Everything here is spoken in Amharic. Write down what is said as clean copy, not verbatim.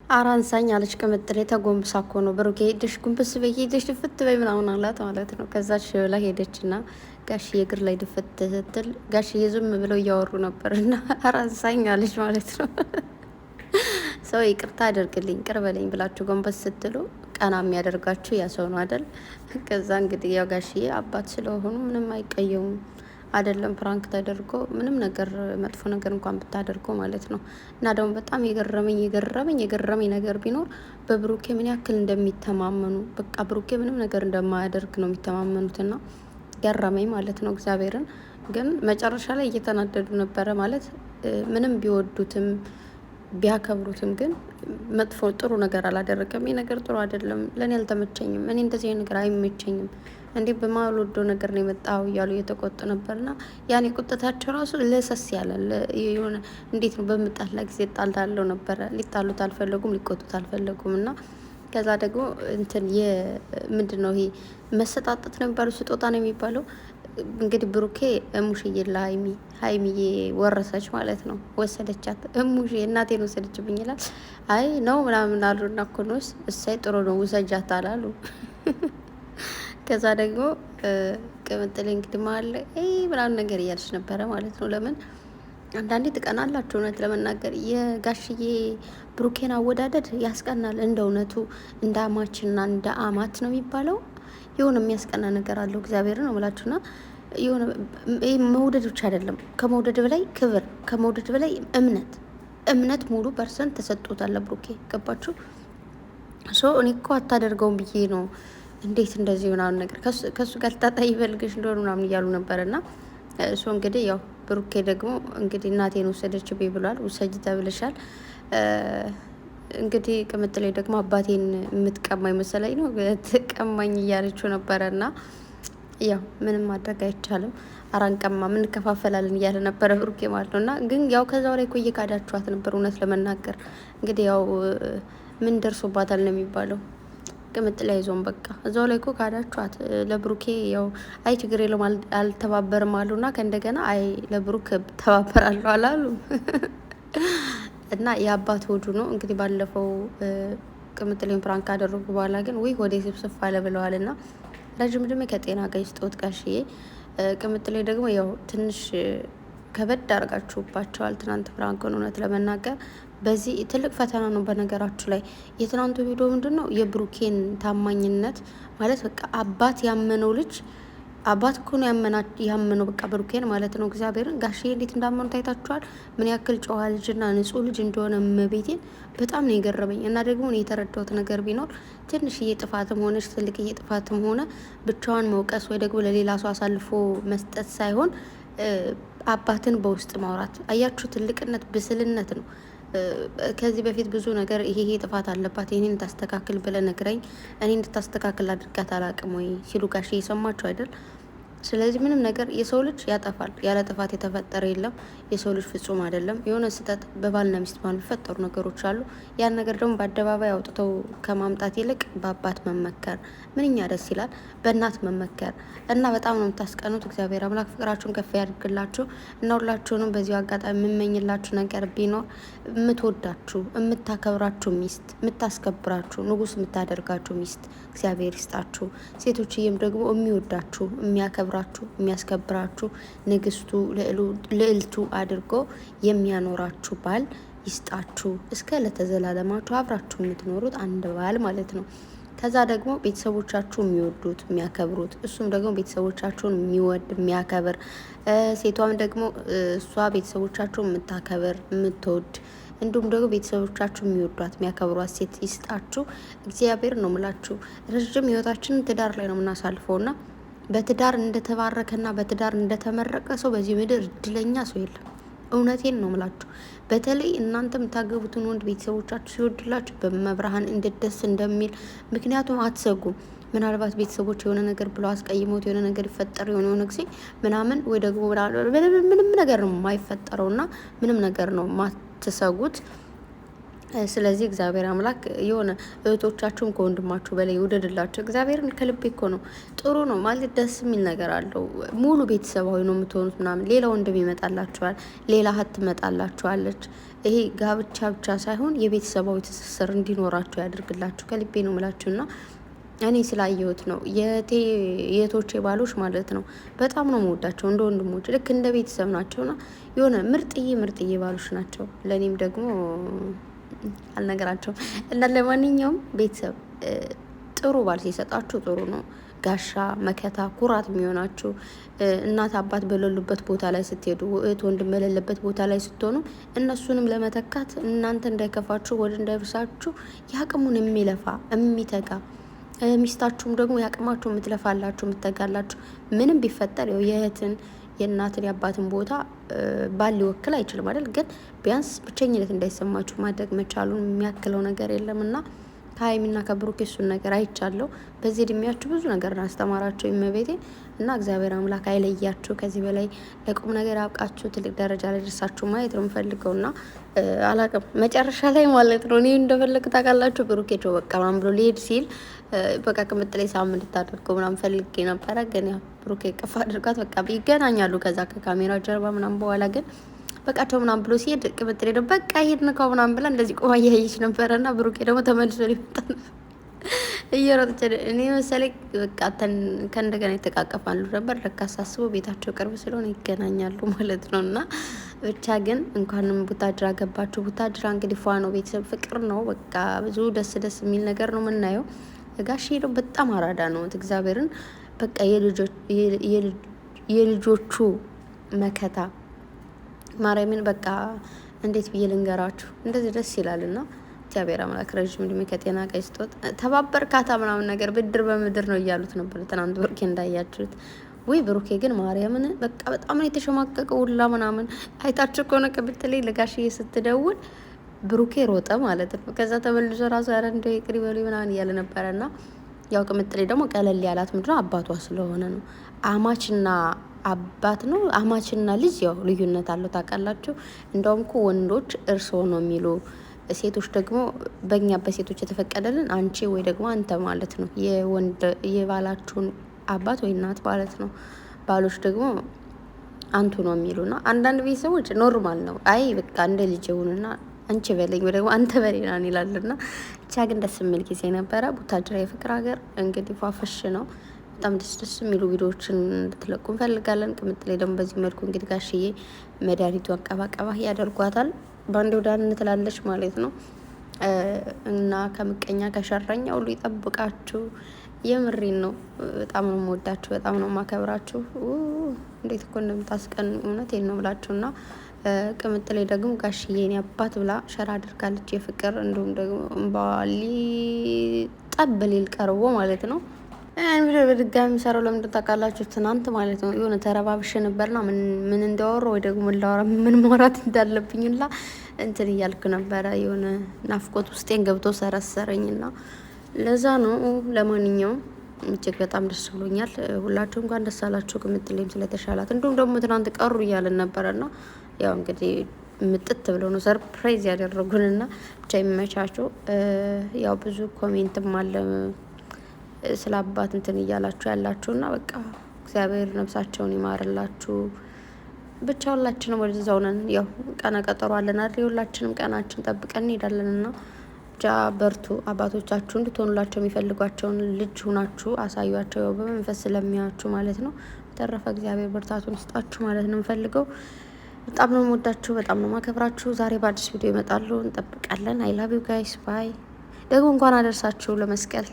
አራንሳኝ አለች ቅምጥሌ ተጎንብሳ እኮ ነው ብሩኬ ሄደሽ ጉንብስ በይ ሄደሽ ድፍት በይ ምናምን አላት ማለት ነው። ከዛች ብላ ሄደችና ጋሽዬ እግር ላይ ድፍት ስትል ጋሽዬ ዝም ብለው እያወሩ ነበር እና አራንሳኝ አለች ማለት ነው። ሰው ይቅርታ አደርግልኝ ቅር በለኝ ብላችሁ ጎንበስ ስትሉ ቀና የሚያደርጋችሁ ያ ሰው ነው አይደል? ከዛ እንግዲህ ያው ጋሽዬ አባት ስለሆኑ ምንም አይቀየሙም አይደለም ፕራንክ ተደርጎ ምንም ነገር መጥፎ ነገር እንኳን ብታደርጎ ማለት ነው። እና ደግሞ በጣም የገረመኝ ነገር ቢኖር በብሩኬ ምን ያክል እንደሚተማመኑ በቃ ብሩኬ ምንም ነገር እንደማያደርግ ነው የሚተማመኑትና ገረመኝ ማለት ነው። እግዚአብሔርን ግን መጨረሻ ላይ እየተናደዱ ነበረ ማለት ምንም ቢወዱትም ቢያከብሩትም ግን መጥፎ ጥሩ ነገር አላደረገም። ይህ ነገር ጥሩ አይደለም፣ ለእኔ አልተመቸኝም፣ እኔ እንደዚህ ነገር አይመቸኝም፣ እንዴ በማልወደው ነገር ነው የመጣው እያሉ እየተቆጡ ነበርና ያኔ ቁጥታቸው ራሱ ለሰስ ያለ የሆነ እንዴት ነው በምጣላ ጊዜ ጣልታለው ነበረ። ሊጣሉት አልፈለጉም፣ ሊቆጡት አልፈለጉም እና ከዛ ደግሞ እንትን ምንድን ነው ይሄ መሰጣጠት ነበሩ ስጦታ ነው የሚባለው። እንግዲህ ብሩኬ እሙሽዬ ሀይሚዬ ወረሰች ማለት ነው። ወሰደቻት እሙሽ እናቴን ወሰደችብኝ ይላል። አይ ነው ምናምን አሉ እና ኮኖስ እሳይ ጥሩ ነው ውሰጃት አላሉ። ከዛ ደግሞ ቅምጥሌ እንግዲህ መሀል ምናምን ነገር እያለች ነበረ ማለት ነው። ለምን አንዳንዴ ትቀናላችሁ። እውነት ለመናገር የጋሽዬ ብሩኬን አወዳደድ ያስቀናል። እንደ እውነቱ እንደ አማችና እንደ አማት ነው የሚባለው። የሆነ የሚያስቀና ነገር አለው። እግዚአብሔር ነው ምላችሁና የሆነ መውደድ ብቻ አይደለም፣ ከመውደድ በላይ ክብር፣ ከመውደድ በላይ እምነት ሙሉ ፐርሰንት ተሰጥቶታል ብሩኬ። ገባችሁ? እኔ እኮ አታደርገውም ብዬ ነው እንዴት እንደዚህ ምናምን ነገር ከሱ ጋር ልታጣይ ይፈልግሽ እንደሆነ ምናምን እያሉ ነበረ እና እንግዲህ ያው ብሩኬ ደግሞ እንግዲህ እናቴን ወሰደችብኝ ብሏል። ውሰጅ ተብልሻል። እንግዲህ ቅምጥሌ ደግሞ አባቴን የምትቀማኝ መሰለኝ ነው ትቀማኝ እያለችው ነበረ እና ያው ምንም ማድረግ አይቻልም። አራንቀማ እንከፋፈላለን እያለ ነበረ ብሩኬ ማለት ነው። እና ግን ያው ከዛው ላይ እኮ እየካዳችኋት ነበር እውነት ለመናገር እንግዲህ ያው ምን ደርሶባታል ነው የሚባለው። ቅምጥሌ አይዞን በቃ እዛው ላይ እኮ ካዳችኋት። ለብሩኬ ያው አይ ችግር የለውም አልተባበርም አሉና ከእንደገና አይ ለብሩክ ተባበራለሁ አላሉ እና የአባት ሆዱ ነው እንግዲህ። ባለፈው ቅምጥሌን ፕራንክ ካደረጉ በኋላ ግን ወይ ወደ ስብስፍ አለ ብለዋል እና ረጅም ዕድሜ ከጤና ጋር ይስጦት ጋሽዬ። ቅምጥሌ ደግሞ ያው ትንሽ ከበድ አድርጋችሁባቸዋል ትናንት ፕራንክን እውነት ለመናገር በዚህ ትልቅ ፈተና ነው። በነገራችሁ ላይ የትናንቱ ቪዲዮ ምንድን ነው የብሩኬን ታማኝነት ማለት በቃ አባት ያመነው ልጅ አባት እኮ ነው ያመነው በቃ ብሩኬን ማለት ነው። እግዚአብሔርን ጋሽዬ እንዴት እንዳመኑ ታይታችኋል። ምን ያክል ጨዋ ልጅና ንጹሕ ልጅ እንደሆነ መቤቴን በጣም ነው የገረመኝ። እና ደግሞ የተረዳሁት ነገር ቢኖር ትንሽዬ ጥፋትም ሆነች ትልቅዬ ጥፋትም ሆነ ብቻዋን መውቀስ ወይ ደግሞ ለሌላ ሰው አሳልፎ መስጠት ሳይሆን አባትን በውስጥ ማውራት አያችሁ፣ ትልቅነት ብስልነት ነው። ከዚህ በፊት ብዙ ነገር ይሄ ጥፋት አለባት ይሄን እንድታስተካክል ብለ ነግረኝ እኔ እንድታስተካክል አድርጋት አላቅም ወይ ሲሉ ጋሽ እየሰማችሁ አይደል? ስለዚህ ምንም ነገር የሰው ልጅ ያጠፋል። ያለ ጥፋት የተፈጠረ የለም። የሰው ልጅ ፍጹም አይደለም። የሆነ ስህተት በባልና ሚስት መሀል የሚፈጠሩ ነገሮች አሉ። ያን ነገር ደግሞ በአደባባይ አውጥተው ከማምጣት ይልቅ በአባት መመከር ምንኛ ደስ ይላል። በእናት መመከር እና በጣም ነው የምታስቀኑት። እግዚአብሔር አምላክ ፍቅራችሁን ከፍ ያድርግላችሁ እና ሁላችሁንም በዚሁ አጋጣሚ የምመኝላችሁ ነገር ቢኖር የምትወዳችሁ የምታከብራችሁ ሚስት፣ የምታስከብራችሁ ንጉስ የምታደርጋችሁ ሚስት እግዚአብሔር ይስጣችሁ። ሴቶችዬም ደግሞ የሚወዳችሁ የሚያከብራችሁ የሚያስከብራችሁ ንግስቱ ልዕልቱ አድርጎ የሚያኖራችሁ ባል ይስጣችሁ። እስከ ለተዘላለማችሁ አብራችሁ የምትኖሩት አንድ ባል ማለት ነው። ከዛ ደግሞ ቤተሰቦቻችሁ የሚወዱት የሚያከብሩት፣ እሱም ደግሞ ቤተሰቦቻችሁን የሚወድ የሚያከብር፣ ሴቷም ደግሞ እሷ ቤተሰቦቻችሁ የምታከብር የምትወድ፣ እንዲሁም ደግሞ ቤተሰቦቻችሁ የሚወዷት የሚያከብሯት ሴት ይስጣችሁ። እግዚአብሔር ነው ምላችሁ። ረዥም ህይወታችንን ትዳር ላይ ነው የምናሳልፈውና በትዳር እንደተባረከና በትዳር እንደተመረቀ ሰው በዚህ ምድር እድለኛ ሰው የለም። እውነቴን ነው ምላችሁ። በተለይ እናንተ የምታገቡትን ወንድ ቤተሰቦቻችሁ ሲወድላችሁ በመብርሃን እንዴት ደስ እንደሚል። ምክንያቱም አትሰጉም። ምናልባት ቤተሰቦች የሆነ ነገር ብለው አስቀይሞት የሆነ ነገር ይፈጠር የሆነ ጊዜ ምናምን ወይ ደግሞ ምንም ነገር ነው የማይፈጠረውና ምንም ነገር ነው ማትሰጉት። ስለዚህ እግዚአብሔር አምላክ የሆነ እህቶቻችሁን ከወንድማችሁ በላይ ይውደድላችሁ። እግዚአብሔርን ከልቤ እኮ ነው። ጥሩ ነው ማለት ደስ የሚል ነገር አለው። ሙሉ ቤተሰባዊ ነው የምትሆኑት ምናምን። ሌላ ወንድም ይመጣላችኋል፣ ሌላ እህት ትመጣላችኋለች። ይሄ ጋብቻ ብቻ ሳይሆን የቤተሰባዊ ትስስር እንዲኖራችሁ ያድርግላችሁ። ከልቤ ነው ምላችሁና እኔ ስላየሁት ነው። የቶቼ ባሎች ማለት ነው በጣም ነው መወዳቸው፣ እንደ ወንድሞች ልክ እንደ ቤተሰብ ናቸውና የሆነ ምርጥዬ ባሎች ናቸው። ለእኔም ደግሞ አልነገራቸውም እና ለማንኛውም ቤተሰብ ጥሩ ባል ሲሰጣችሁ ጥሩ ነው። ጋሻ መከታ ኩራት የሚሆናችሁ እናት አባት በሌሉበት ቦታ ላይ ስትሄዱ፣ እህት ወንድም በሌለበት ቦታ ላይ ስትሆኑ እነሱንም ለመተካት እናንተ እንዳይከፋችሁ ወደ እንዳይብሳችሁ የአቅሙን የሚለፋ የሚተጋ ሚስታችሁም ደግሞ የአቅማችሁ የምትለፋላችሁ የምትተጋላችሁ ምንም ቢፈጠር የእህትን የእናትን የአባትን ቦታ ባል ሊወክል አይችልም አይደል? ግን ቢያንስ ብቸኝነት እንዳይሰማችሁ ማድረግ መቻሉን የሚያክለው ነገር የለምና ከሀይሚና ከብሩክ እሱን ነገር አይቻለሁ። በዚህ እድሜያችሁ ብዙ ነገር አስተማራችሁ ይመቤቴን እና እግዚአብሔር አምላክ አይለያችሁ። ከዚህ በላይ ለቁም ነገር ያብቃችሁ። ትልቅ ደረጃ ላይ ደርሳችሁ ማየት ነው የምፈልገው እና አላቅም መጨረሻ ላይ ማለት ነው እኔ እንደፈለግ ታውቃላችሁ። ብሩክ ሄዶ በቃ ምናምን ብሎ ሊሄድ ሲል በቃ ቅምጥሌ ሳም እንድታደርገው ምናምን ፈልጌ ነበረ። ግን ያው ብሩክ ቅፍ አድርጓት በቃ ይገናኛሉ ከዛ ከካሜራ ጀርባ ምናምን በኋላ ግን በቃቸው ምናምን ብሎ ሲሄድ ቅምጥሌ ደግሞ በቃ ሄድ ንካው ምናምን ብላ እንደዚህ ቆማ እያየች ነበረና ብሩኬ ደግሞ ተመልሶ ሊመጣ እየሮጠች እኔ መሰለኝ በቃ ከእንደገና ይተቃቀፋሉ ነበር። ለካ ሳስበው ቤታቸው ቅርብ ስለሆነ ይገናኛሉ ማለት ነው። እና ብቻ ግን እንኳንም ቡታጅራ ገባችሁ። ቡታጅራ እንግዲህ ፏ ነው፣ ቤተሰብ ፍቅር ነው። በቃ ብዙ ደስ የሚል ነገር ነው የምናየው። ጋሽ ሄደው በጣም አራዳ ነው እግዚአብሔርን በቃ የልጆቹ መከታ ማርያምን በቃ እንዴት ብዬ ልንገራችሁ፣ እንደዚህ ደስ ይላልና እግዚአብሔር አምላክ ረጅም እድሜ ከጤና ጋር ይስጦት። ተባበርካታ ምናምን ነገር ብድር በምድር ነው እያሉት ነበር ትናንት ብሩኬ እንዳያችሁት። ወይ ብሩኬ ግን ማርያምን በቃ በጣም ነው የተሸማቀቀው ሁላ ምናምን አይታችሁ ከሆነ ቅብጥሌ ለጋሽዬ ስትደውል ብሩኬ ሮጠ ማለት ነው። ከዛ ተመልሶ ራሱ ያረ እንደ ይቅር ይበሉ ምናምን እያለ ነበረና ያው ቅምጥሌ ደግሞ ቀለል ያላት ምንድነው አባቷ ስለሆነ ነው። አማችና አባት ነው። አማችና ልጅ ያው ልዩነት አለው ታውቃላችሁ። እንደውም እኮ ወንዶች እርስዎ ነው የሚሉ፣ ሴቶች ደግሞ በእኛ በሴቶች የተፈቀደልን አንቺ ወይ ደግሞ አንተ ማለት ነው። የባላችሁን አባት ወይ እናት ማለት ነው። ባሎች ደግሞ አንቱ ነው የሚሉና አንዳንድ ቤተሰቦች ኖርማል ነው። አይ በቃ እንደ ልጅ ይሁንና አንቺ በለኝ ወይ ደግሞ አንተ በሌናን ይላልና ብቻ ግን ደስ የሚል ጊዜ ነበረ። ቡታጅራ የፍቅር ሀገር እንግዲህ ፏፈሽ ነው። በጣም ደስ የሚሉ ቪዲዮዎችን እንድትለቁ እንፈልጋለን። ቅምጥሌ ደግሞ በዚህ መልኩ እንግዲህ ጋሽዬ መድኃኒቱ አቀባቀባ ያደርጓታል። በአንድ ወዳን እንትላለች ማለት ነው እና ከምቀኛ ከሸረኛ ሁሉ ይጠብቃችሁ። የምሬን ነው። በጣም ነው የምወዳችሁ፣ በጣም ነው የማከብራችሁ። እንዴት እኮ እንደምታስቀን እውነቴን ነው ብላችሁና ቅምጥሌ ደግሞ ጋሽዬን አባት ብላ ሸራ አድርጋለች። የፍቅር እንዲሁም ደግሞ ባሊ ጠብ ሊል ቀርቦ ማለት ነው። ቪዲዮ በድጋሚ ሰራው ለምንድን ታውቃላችሁ? ትናንት ማለት ነው የሆነ ተረባብሽ ነበርና ምን እንዳወራ ወይ ደግሞ ምን ማውራት እንዳለብኝላ እንትን እያልኩ ነበረ። የሆነ ናፍቆት ውስጤን ገብቶ ሰረሰረኝና ለዛ ነው። ለማንኛውም እጅግ በጣም ደስ ብሎኛል። ሁላችሁ እንኳን ደስ አላችሁ። ቅምጥሌም ስለተሻላት እንዲሁም ደግሞ ትናንት ቀሩ እያለን ነበረና ያው እንግዲህ ምጥት ብለው ነው ሰርፕራይዝ ያደረጉንና ብቻ የሚመቻቸው። ያው ብዙ ኮሜንትም አለ ስለ አባት እንትን እያላችሁ ያላችሁና በቃ እግዚአብሔር ነፍሳቸውን ይማርላችሁ። ብቻ ሁላችንም ወደዛው ነን። ያው ቀነ ቀጠሮ አለን አይደል? ሁላችንም ቀናችን ጠብቀን እንሄዳለንና ብቻ በርቱ። አባቶቻችሁ እንድትሆኑላቸው የሚፈልጓቸውን ልጅ ሁናችሁ አሳዩአቸው። ያው በመንፈስ ስለሚያችሁ ማለት ነው። በተረፈ እግዚአብሔር ብርታቱን ይስጣችሁ ማለት ነው የምፈልገው። በጣም ነው የምወዳችሁ፣ በጣም ነው ማከብራችሁ። ዛሬ በአዲስ ቪዲዮ ይመጣሉ፣ እንጠብቃለን። አይ ላቭ ዩ ጋይስ ባይ። ደግሞ እንኳን አደርሳችሁ ለመስቀል